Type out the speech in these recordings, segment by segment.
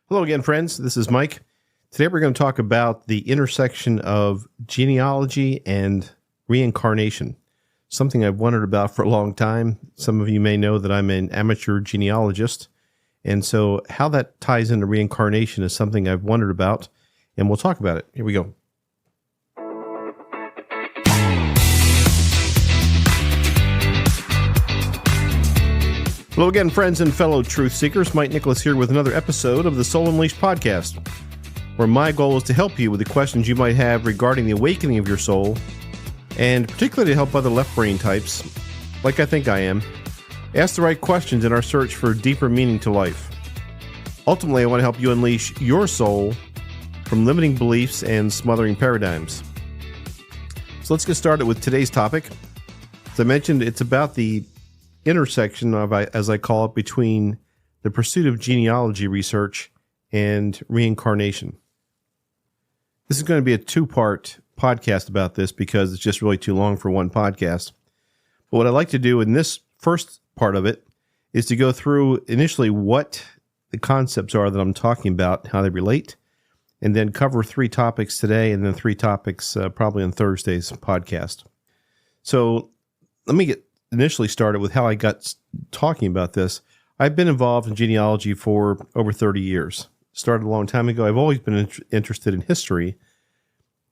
Hello again, friends. This is Mike. Today we're going to talk about the intersection of genealogy and reincarnation, something I've wondered about for a long time. Some of you may know that I'm an amateur genealogist, and so how that ties into reincarnation is something I've wondered about, and we'll talk about it. Here we go. Hello again, friends and fellow truth seekers. Mike Nicholas here with another episode of the Soul Unleashed podcast, where my goal is to help you with the questions you might have regarding the awakening of your soul, and particularly to help other left brain types, like I think I am, ask the right questions in our search for deeper meaning to life. Ultimately, I want to help you unleash your soul from limiting beliefs and smothering paradigms. So let's get started with today's topic. As I mentioned, it's about the intersection of, as I call it, between the pursuit of genealogy research and reincarnation. This is going to be a two-part podcast about this because it's just really too long for one podcast. But what I'd like to do in this first part of it is to go through initially what the concepts are that I'm talking about, how they relate, and then cover three topics today and then three topics probably on Thursday's podcast. So let me get initially started with how I got talking about this. I've been involved in genealogy for over 30 years. Started a long time ago. I've always been interested in history,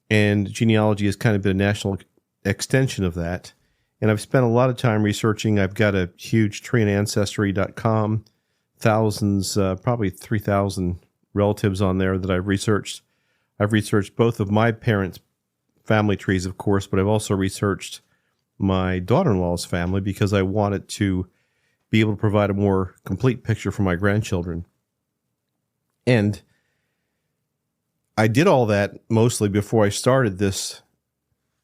and genealogy has kind of been a national extension of that. And I've spent a lot of time researching. I've got a huge tree on Ancestry.com, thousands, probably 3,000 relatives on there that I've researched. I've researched both of my parents' family trees, of course, but I've also researched my daughter-in-law's family because I wanted to be able to provide a more complete picture for my grandchildren. And I did all that mostly before I started this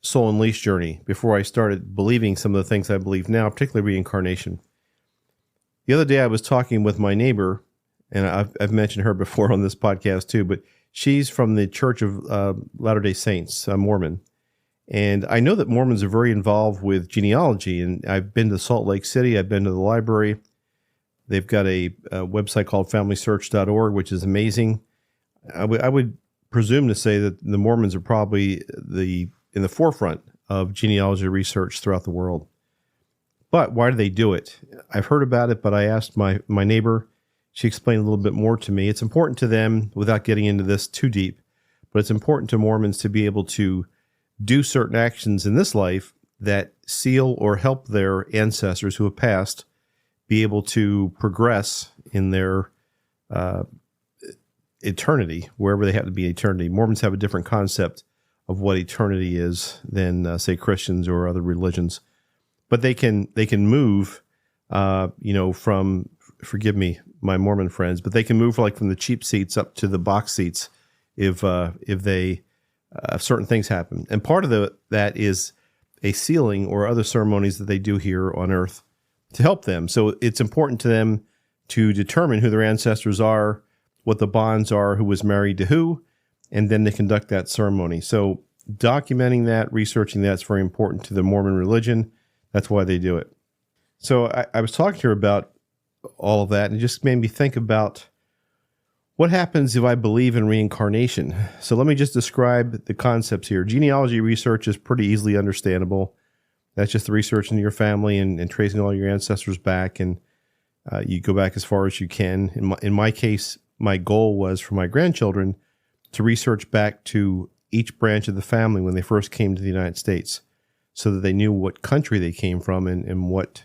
Soul Unleashed journey, before I started believing some of the things I believe now, particularly reincarnation. The other day I was talking with my neighbor, and I've mentioned her before on this podcast too, but she's from the Church of Latter-day Saints, Mormon. And I know that Mormons are very involved with genealogy, and I've been to Salt Lake City. I've been to the library. They've got a website called FamilySearch.org, which is amazing. I would presume to say that the Mormons are probably in the forefront of genealogy research throughout the world. But why do they do it? I've heard about it, but I asked my neighbor. She explained a little bit more to me. It's important to them, without getting into this too deep, but it's important to Mormons to be able to do certain actions in this life that seal or help their ancestors who have passed be able to progress in their eternity, wherever they have to be eternity. Mormons have a different concept of what eternity is than, say, Christians or other religions. But they can move, from, forgive me, my Mormon friends, but they can move like from the cheap seats up to the box seats if certain things happen. And part of that is a sealing or other ceremonies that they do here on Earth to help them. So it's important to them to determine who their ancestors are, what the bonds are, who was married to who, and then they conduct that ceremony. So documenting that, researching that is very important to the Mormon religion. That's why they do it. So I was talking to her about all of that, and it just made me think about what happens if I believe in reincarnation? So let me just describe the concepts here. Genealogy research is pretty easily understandable. That's just the research into your family and tracing all your ancestors back, and you go back as far as you can. In my case, my goal was for my grandchildren to research back to each branch of the family when they first came to the United States, so that they knew what country they came from and what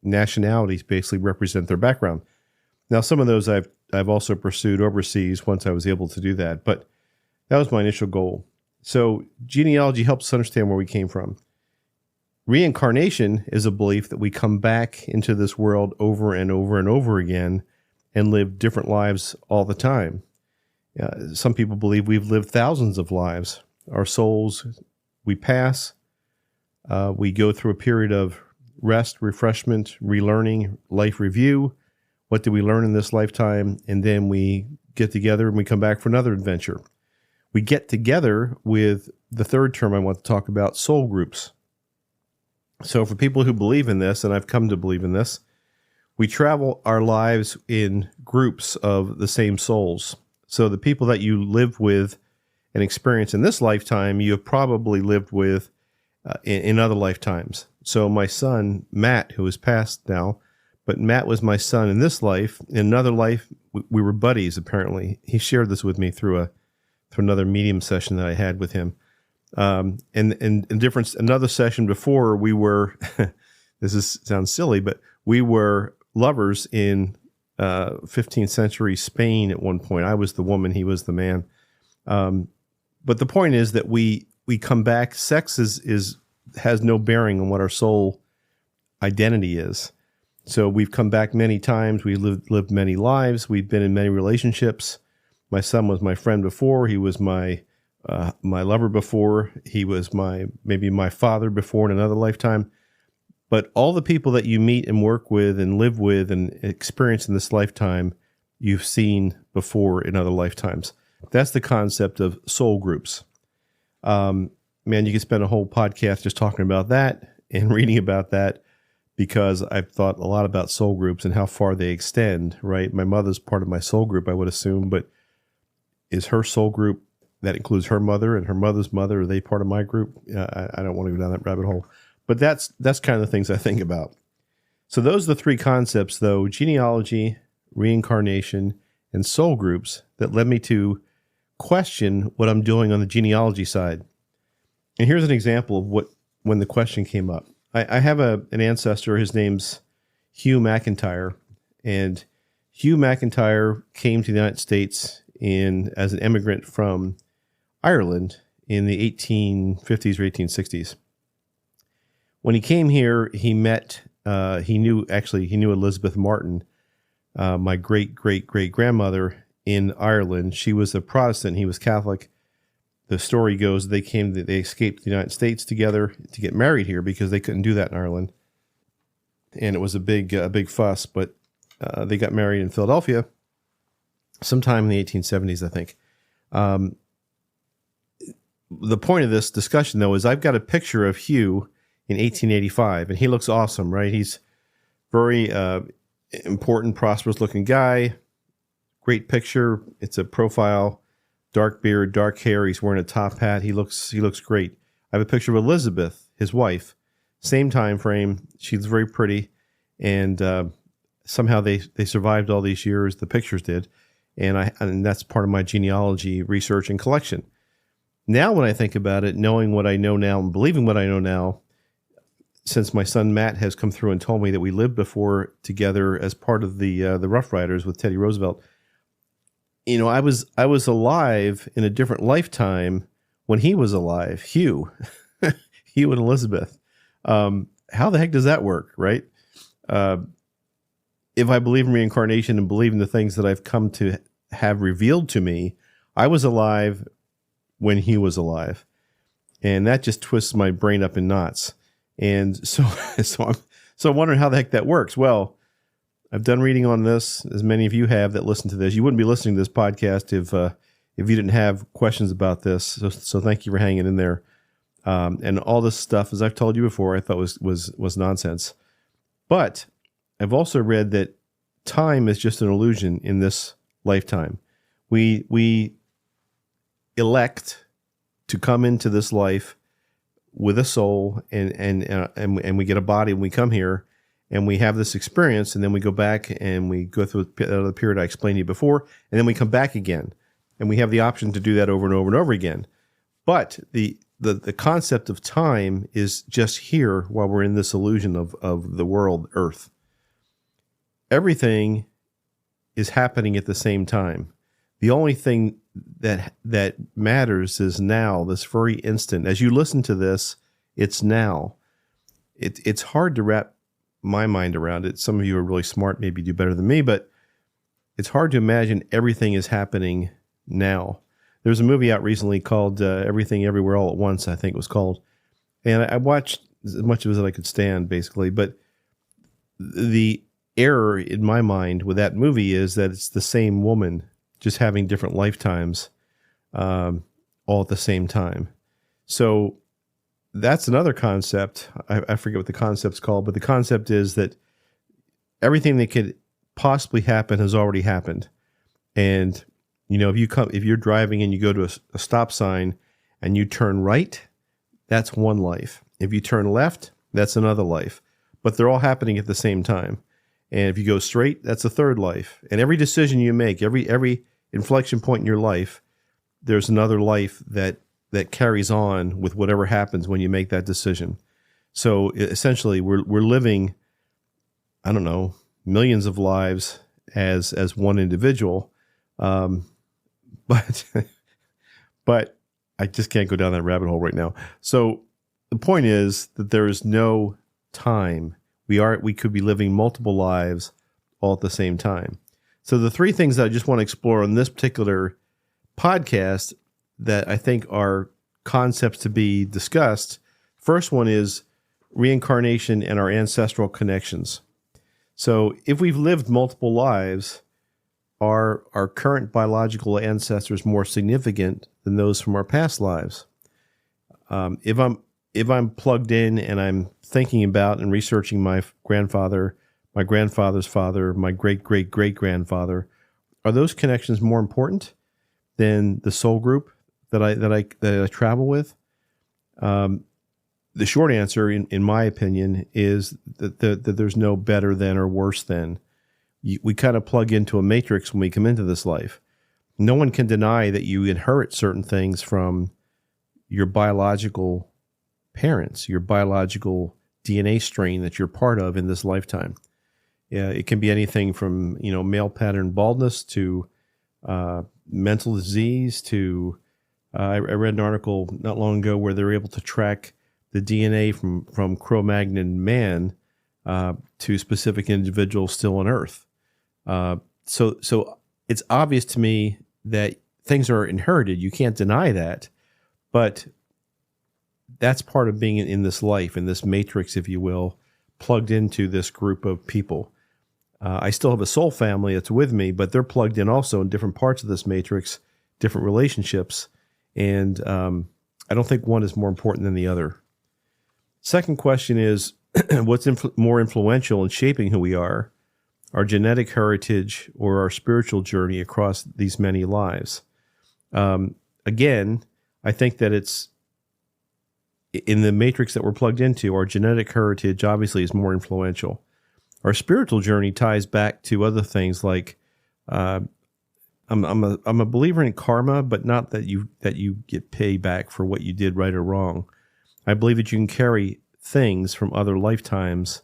nationalities basically represent their background. Now, some of those I've also pursued overseas once I was able to do that, but that was my initial goal. So genealogy helps us understand where we came from. Reincarnation is a belief that we come back into this world over and over and over again and live different lives all the time. Some people believe we've lived thousands of lives. Our souls, we pass, we go through a period of rest, refreshment, relearning, life review. What did we learn in this lifetime? And then we get together and we come back for another adventure. We get together with the third term I want to talk about, soul groups. So for people who believe in this, and I've come to believe in this, we travel our lives in groups of the same souls. So the people that you live with and experience in this lifetime, you have probably lived with in other lifetimes. So my son, Matt, who is passed now, but Matt was my son in this life. In another life, we were buddies, apparently. He shared this with me through another medium session that I had with him. And another session before, we were, sounds silly, but we were lovers in 15th century Spain at one point. I was the woman, he was the man. But the point is that we come back. Sex has no bearing on what our soul identity is. So we've come back many times. We've lived many lives. We've been in many relationships. My son was my friend before. He was my lover before. He was maybe my father before in another lifetime. But all the people that you meet and work with and live with and experience in this lifetime, you've seen before in other lifetimes. That's the concept of soul groups. Man, you could spend a whole podcast just talking about that and reading about that, because I've thought a lot about soul groups and how far they extend, right? My mother's part of my soul group, I would assume, but is her soul group, that includes her mother and her mother's mother, are they part of my group? I don't want to go down that rabbit hole. But that's kind of the things I think about. So those are the three concepts, though: genealogy, reincarnation, and soul groups, that led me to question what I'm doing on the genealogy side. And here's an example of when the question came up. I have an ancestor. His name's Hugh McIntyre, and Hugh McIntyre came to the United States as an immigrant from Ireland in the 1850s or 1860s. When he came here, he knew Elizabeth Martin, my great-great-great-grandmother in Ireland. She was a Protestant. He was Catholic. The story goes they escaped the United States together to get married here because they couldn't do that in Ireland. And it was a big fuss, but they got married in Philadelphia sometime in the 1870s, I think. The point of this discussion, though, is I've got a picture of Hugh in 1885, and he looks awesome, right? He's very important, prosperous-looking guy. Great picture. It's a profile. Dark beard, dark hair. He's wearing a top hat. He looks great. I have a picture of Elizabeth, his wife. Same time frame. She's very pretty, and somehow they survived all these years. The pictures did, and that's part of my genealogy research and collection. Now, when I think about it, knowing what I know now and believing what I know now, since my son Matt has come through and told me that we lived before together as part of the Rough Riders with Teddy Roosevelt. You know, I was alive in a different lifetime when he was alive, Hugh, Hugh and Elizabeth. How the heck does that work, right? If I believe in reincarnation and believe in the things that I've come to have revealed to me, I was alive when he was alive, and that just twists my brain up in knots. And so I'm wondering how the heck that works. Well, I've done reading on this, as many of you have that listen to this. You wouldn't be listening to this podcast if you didn't have questions about this. So thank you for hanging in there. And all this stuff, as I've told you before, I thought was nonsense. But I've also read that time is just an illusion in this lifetime. We elect to come into this life with a soul, and we get a body when we come here. And we have this experience, and then we go back and we go through the period I explained to you before, and then we come back again. And we have the option to do that over and over and over again. But the concept of time is just here while we're in this illusion of the world, Earth. Everything is happening at the same time. The only thing that matters is now, this very instant. As you listen to this, it's now. It's hard to wrap my mind around it. Some of you are really smart, maybe do better than me, but it's hard to imagine everything is happening now. There was a movie out recently called Everything Everywhere All at Once, I think it was called. And I watched as much of it as I could stand, basically. But the error in my mind with that movie is that it's the same woman, just having different lifetimes all at the same time. So that's another concept. I forget what the concept's called, but the concept is that everything that could possibly happen has already happened. And, if you're driving and you go to a stop sign and you turn right, that's one life. If you turn left, that's another life. But they're all happening at the same time. And if you go straight, that's a third life. And every decision you make, every inflection point in your life, there's another life that carries on with whatever happens when you make that decision. So essentially, we're living, I don't know, millions of lives as one individual, but I just can't go down that rabbit hole right now. So the point is that there is no time. We could be living multiple lives all at the same time. So the three things that I just want to explore on this particular podcast that I think are concepts to be discussed. First one is reincarnation and our ancestral connections. So if we've lived multiple lives, are our current biological ancestors more significant than those from our past lives? If I'm plugged in and I'm thinking about and researching my grandfather, my grandfather's father, my great-great-great-grandfather, are those connections more important than the soul group that I travel with? The short answer, in my opinion, is that there's no better than or worse than. We kind of plug into a matrix when we come into this life. No one can deny that you inherit certain things from your biological parents, your biological DNA strain that you're part of in this lifetime. It can be anything from male pattern baldness to mental disease to I read an article not long ago where they were able to track the DNA from Cro-Magnon man to specific individuals still on Earth. So it's obvious to me that things are inherited. You can't deny that, but that's part of being in this life, in this matrix, if you will, plugged into this group of people. I still have a soul family that's with me, but they're plugged in also in different parts of this matrix, different relationships, and I don't think one is more important than the other. Second question is, what's more influential in shaping who we are? Our genetic heritage or our spiritual journey across these many lives? Again, I think that it's in the matrix that we're plugged into. Our genetic heritage obviously is more influential. Our spiritual journey ties back to other things like I'm a believer in karma, but not that you get paid back for what you did right or wrong. I believe that you can carry things from other lifetimes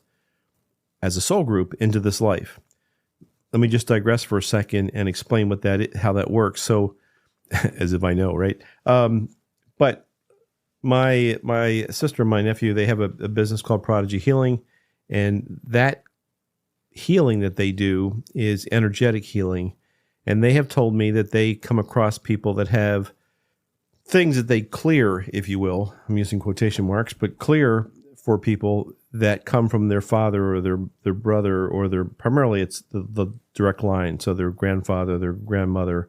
as a soul group into this life. Let me just digress for a second and explain how that works. So, as if I know, right? But my sister and my nephew, they have a business called Prodigy Healing, and that healing that they do is energetic healing. And they have told me that they come across people that have things that they clear, if you will. I'm using quotation marks, but clear for people that come from their father or their brother or primarily it's the direct line. So their grandfather, their grandmother,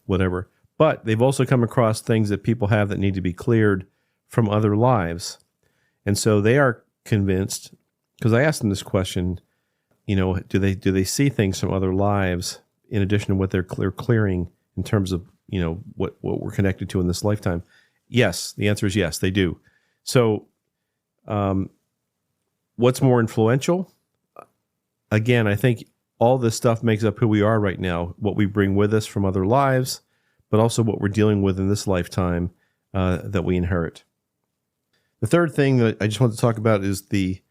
whatever. But they've also come across things that people have that need to be cleared from other lives. And so they are convinced, because I asked them this question, do they see things from other lives in addition to what they're clearing in terms of, what we're connected to in this lifetime? Yes, the answer is yes, they do. So what's more influential? Again, I think all this stuff makes up who we are right now, what we bring with us from other lives, but also what we're dealing with in this lifetime that we inherit. The third thing that I just want to talk about is the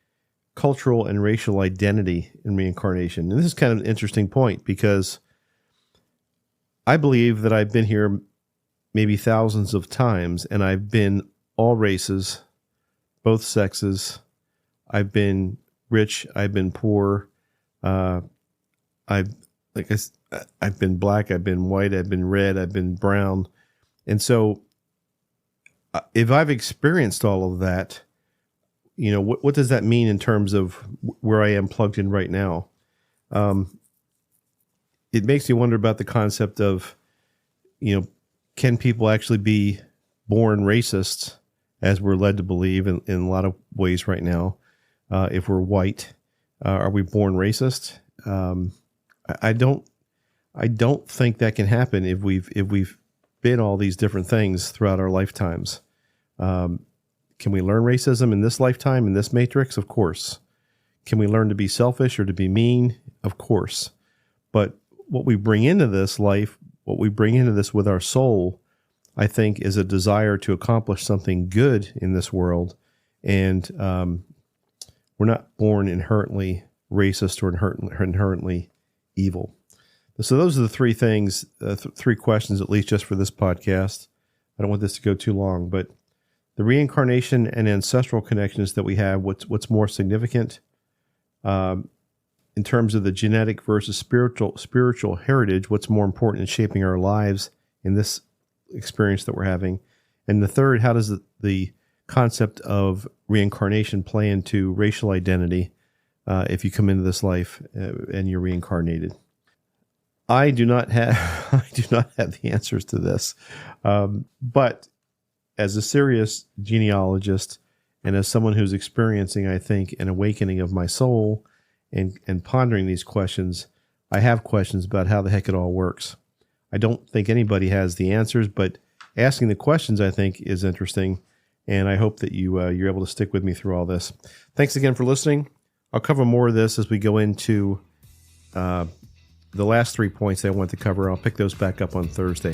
cultural and racial identity in reincarnation. And this is kind of an interesting point because I believe that I've been here maybe thousands of times, and I've been all races, both sexes. I've been rich. I've been poor. I've been black. I've been white. I've been red. I've been brown. And so if I've experienced all of that, what does that mean in terms of where I am plugged in right now? It makes me wonder about the concept of, can people actually be born racists, as we're led to believe in a lot of ways right now, if we're white? Are we born racist? I don't think that can happen if we've been all these different things throughout our lifetimes. Can we learn racism in this lifetime, in this matrix? Of course. Can we learn to be selfish or to be mean? Of course. But what we bring into this life, what we bring into this with our soul, I think is a desire to accomplish something good in this world. And we're not born inherently racist or inherently evil. So those are the three things, three questions, at least just for this podcast. I don't want this to go too long, but the reincarnation and ancestral connections that we have, what's more significant in terms of the genetic versus spiritual heritage, what's more important in shaping our lives in this experience that we're having? And the third, how does the concept of reincarnation play into racial identity if you come into this life and you're reincarnated? I do not have the answers to this, but as a serious genealogist and as someone who's experiencing, I think, an awakening of my soul and pondering these questions, I have questions about how the heck it all works. I don't think anybody has the answers, but asking the questions, I think, is interesting, and I hope that you're able to stick with me through all this. Thanks again for listening. I'll cover more of this as we go into the last 3 points that I want to cover. I'll pick those back up on Thursday.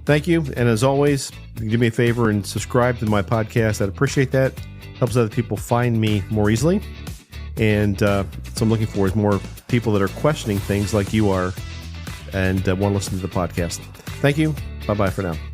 Thank you. And as always, do me a favor and subscribe to my podcast. I'd appreciate that. Helps other people find me more easily. And so I'm looking for is more people that are questioning things like you are and want to listen to the podcast. Thank you. Bye-bye for now.